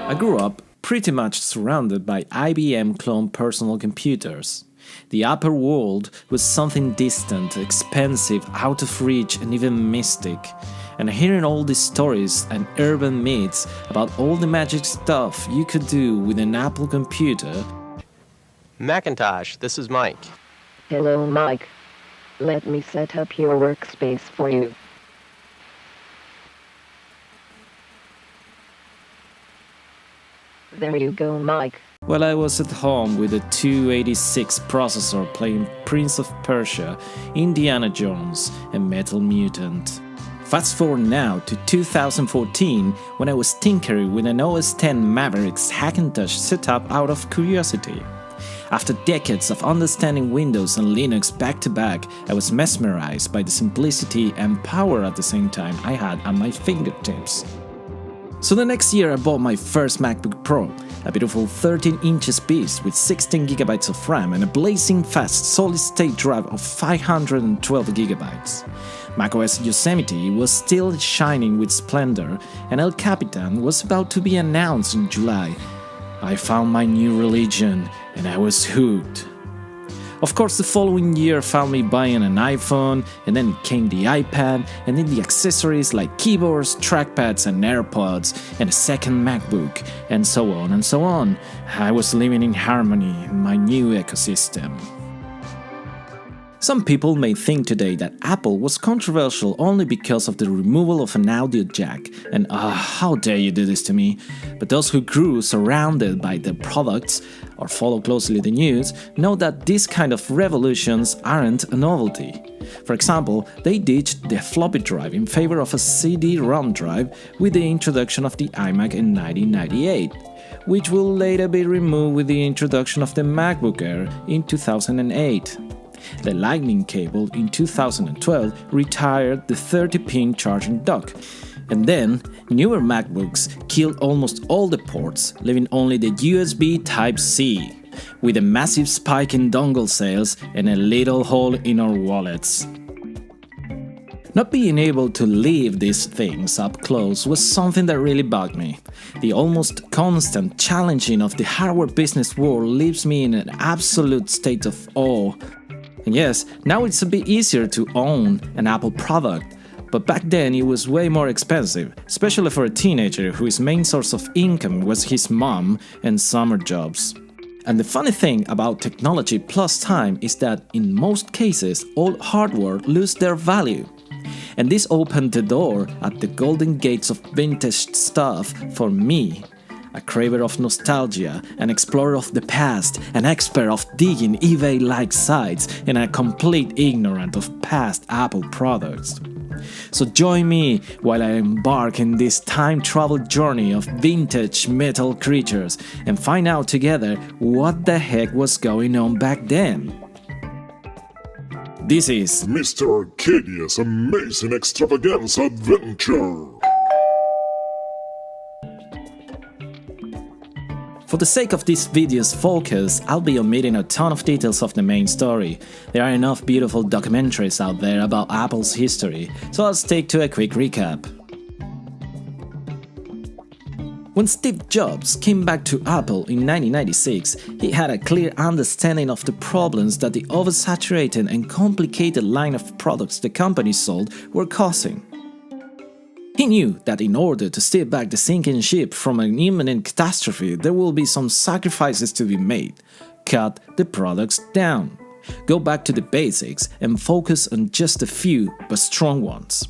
I grew up pretty much surrounded by IBM clone personal computers. The upper world was something distant, expensive, out of reach and even mystic. And hearing all these stories and urban myths about all the magic stuff you could do with an Apple computer. Macintosh, this is Mike. Hello, Mike. Let me set up your workspace for you. There you go, Mike. Well, I was at home with a 286 processor playing Prince of Persia, Indiana Jones, and Metal Mutant. Fast forward now to 2014, when I was tinkering with an OS X Mavericks Hackintosh setup out of curiosity. After decades of understanding Windows and Linux back to back, I was mesmerized by the simplicity and power at the same time I had at my fingertips. So the next year I bought my first MacBook Pro, a beautiful 13 inches beast with 16GB of RAM and a blazing fast solid-state drive of 512GB. macOS Yosemite was still shining with splendor, and El Capitan was about to be announced in July. I found my new religion, and I was hooked. Of course, the following year found me buying an iPhone, and then came the iPad, and then the accessories like keyboards, trackpads, and AirPods, and a second MacBook, and so on and so on. I was living in harmony in my new ecosystem. Some people may think today that Apple was controversial only because of the removal of an audio jack, and how dare you do this to me? But those who grew surrounded by their products or follow closely the news know that these kind of revolutions aren't a novelty. For example, they ditched the floppy drive in favor of a CD-ROM drive with the introduction of the iMac in 1998, which will later be removed with the introduction of the MacBook Air in 2008. The Lightning cable in 2012 retired the 30-pin charging dock, and then newer MacBooks killed almost all the ports, leaving only the USB Type-C, with a massive spike in dongle sales and a little hole in our wallets. Not being able to leave these things up close was something that really bugged me. The almost constant challenging of the hardware business world leaves me in an absolute state of awe. And yes, now it's a bit easier to own an Apple product, but back then it was way more expensive, especially for a teenager whose main source of income was his mom and summer jobs. And the funny thing about technology plus time is that in most cases all hardware lose their value. And this opened the door at the golden gates of vintage stuff for me. A craver of nostalgia, an explorer of the past, an expert of digging eBay-like sites, and a complete ignorant of past Apple products. So join me while I embark in this time-travel journey of vintage metal creatures and find out together what the heck was going on back then. This is Mr. Arcadia's amazing extravaganza adventure. For the sake of this video's focus, I'll be omitting a ton of details of the main story. There are enough beautiful documentaries out there about Apple's history, so I'll stick to a quick recap. When Steve Jobs came back to Apple in 1996, he had a clear understanding of the problems that the oversaturated and complicated line of products the company sold were causing. He knew that in order to steer back the sinking ship from an imminent catastrophe, there will be some sacrifices to be made. Cut the products down. Go back to the basics and focus on just a few but strong ones.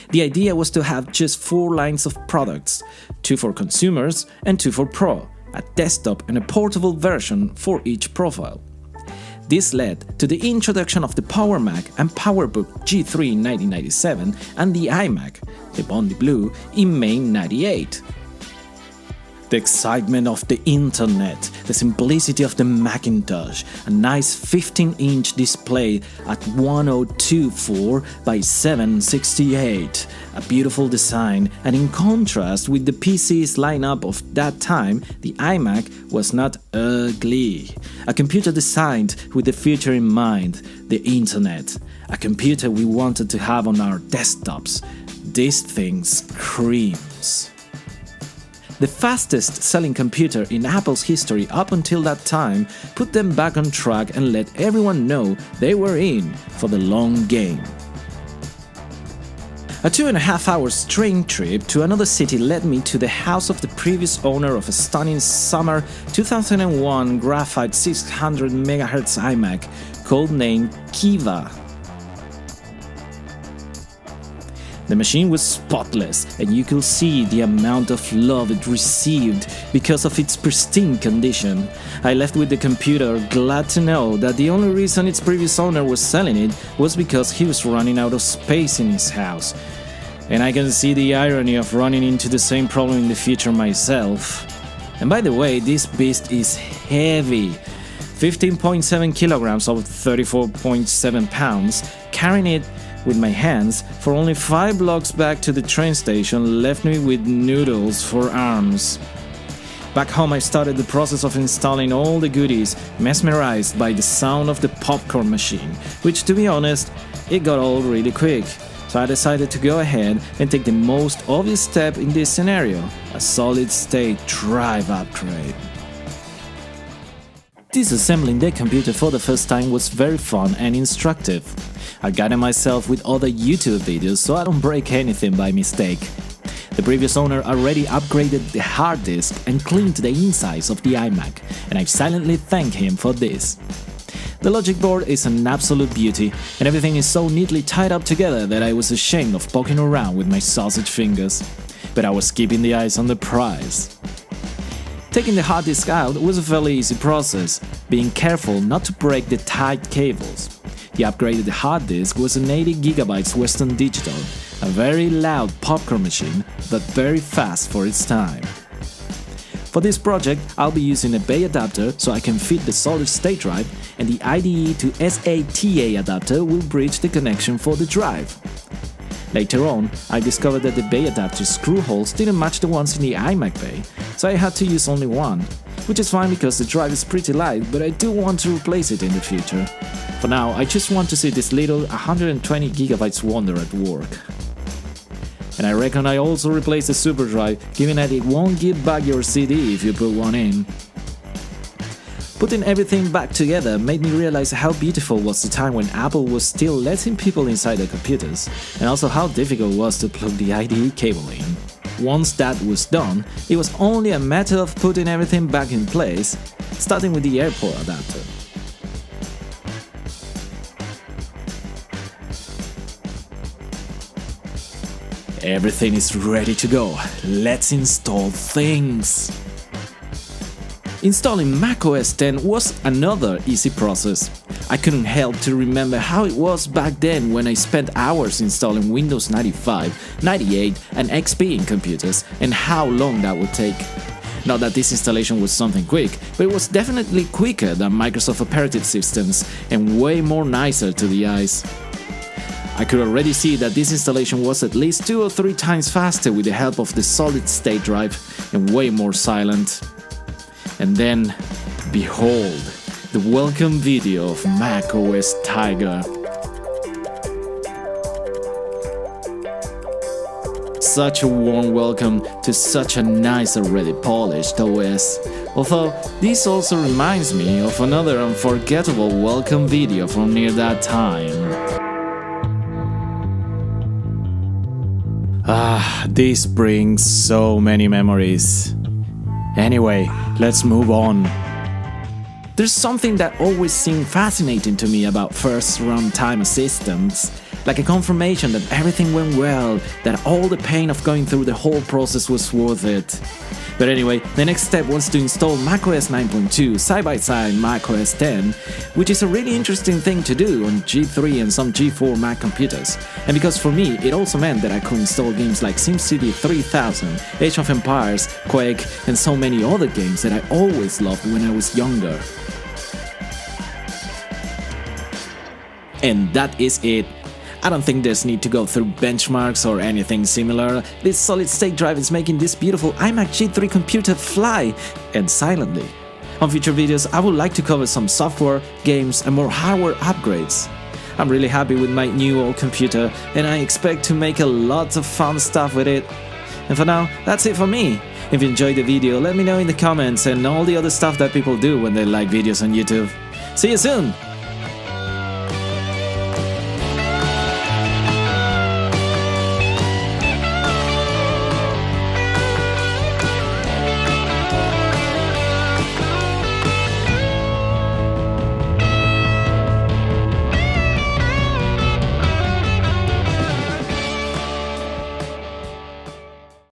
The idea was to have just 4 lines of products, 2 for consumers and 2 for pro, a desktop and a portable version for each profile. This led to the introduction of the Power Mac and PowerBook G3 in 1997 and the iMac, the Bondi Blue, in May 1998. The excitement of the internet, the simplicity of the Macintosh, a nice 15-inch display at 1024 by 768, a beautiful design, and in contrast with the PC's lineup of that time, the iMac was not ugly. A computer designed with the future in mind, the internet, a computer we wanted to have on our desktops. This thing screams. the fastest selling computer in Apple's history up until that time, put them back on track and let everyone know they were in for the long game. A 2.5 hours train trip to another city led me to the house of the previous owner of a stunning summer 2001 graphite 600 MHz iMac, codenamed Kiva. The machine was spotless, and you could see the amount of love it received because of its pristine condition. I left with the computer glad to know that the only reason its previous owner was selling it was because he was running out of space in his house. And I can see the irony of running into the same problem in the future myself. And by the way, this beast is heavy. 15.7 kilograms or 34.7 pounds, carrying it with my hands for only 5 blocks back to the train station left me with noodles for arms. Back home I started the process of installing all the goodies, mesmerized by the sound of the popcorn machine, which to be honest, it got old really quick. So I decided to go ahead and take the most obvious step in this scenario, a solid-state drive upgrade. Disassembling the computer for the first time was very fun and instructive. I guided myself with other YouTube videos so I don't break anything by mistake. The previous owner already upgraded the hard disk and cleaned the insides of the iMac, and I silently thank him for this. The logic board is an absolute beauty, and everything is so neatly tied up together that I was ashamed of poking around with my sausage fingers. But I was keeping the eyes on the prize. Taking the hard disk out was a fairly easy process, being careful not to break the tight cables. The upgraded hard disk was an 80GB Western Digital, a very loud popcorn machine, but very fast for its time. For this project, I'll be using a bay adapter so I can fit the solid-state drive, and the IDE to SATA adapter will bridge the connection for the drive. Later on, I discovered that the bay adapter screw holes didn't match the ones in the iMac bay, so I had to use only one, which is fine because the drive is pretty light, but I do want to replace it in the future. For now, I just want to see this little 120GB wonder at work. And I reckon I also replaced the super drive, given that it won't give back your CD if you put one in. Putting everything back together made me realize how beautiful was the time when Apple was still letting people inside their computers, and also how difficult it was to plug the IDE cable in. Once that was done, it was only a matter of putting everything back in place, starting with the airport adapter. Everything is ready to go. Let's install things. Installing macOS 10 was another easy process. I couldn't help to remember how it was back then when I spent hours installing Windows 95, 98 and XP in computers, and how long that would take. Not that this installation was something quick, but it was definitely quicker than Microsoft operative systems and way more nicer to the eyes. I could already see that this installation was at least 2 or 3 times faster with the help of the solid-state drive and way more silent. And then, behold, the welcome video of macOS Tiger. Such a warm welcome to such a nice already polished OS. Although, this also reminds me of another unforgettable welcome video from near that time. This brings so many memories. Anyway, let's move on. There's something that always seemed fascinating to me about first runtime assistants, like a confirmation that everything went well, that all the pain of going through the whole process was worth it. But anyway, the next step was to install macOS 9.2 side by side macOS 10, which is a really interesting thing to do on G3 and some G4 Mac computers. And because for me, it also meant that I could install games like SimCity 3000, Age of Empires, Quake, and so many other games that I always loved when I was younger. And that is it. I don't think there's need to go through benchmarks or anything similar. This solid-state drive is making this beautiful iMac G3 computer fly, and silently. On future videos, I would like to cover some software, games, and more hardware upgrades. I'm really happy with my new old computer, and I expect to make a lot of fun stuff with it. And for now, that's it for me. If you enjoyed the video, let me know in the comments and all the other stuff that people do when they like videos on YouTube. See you soon!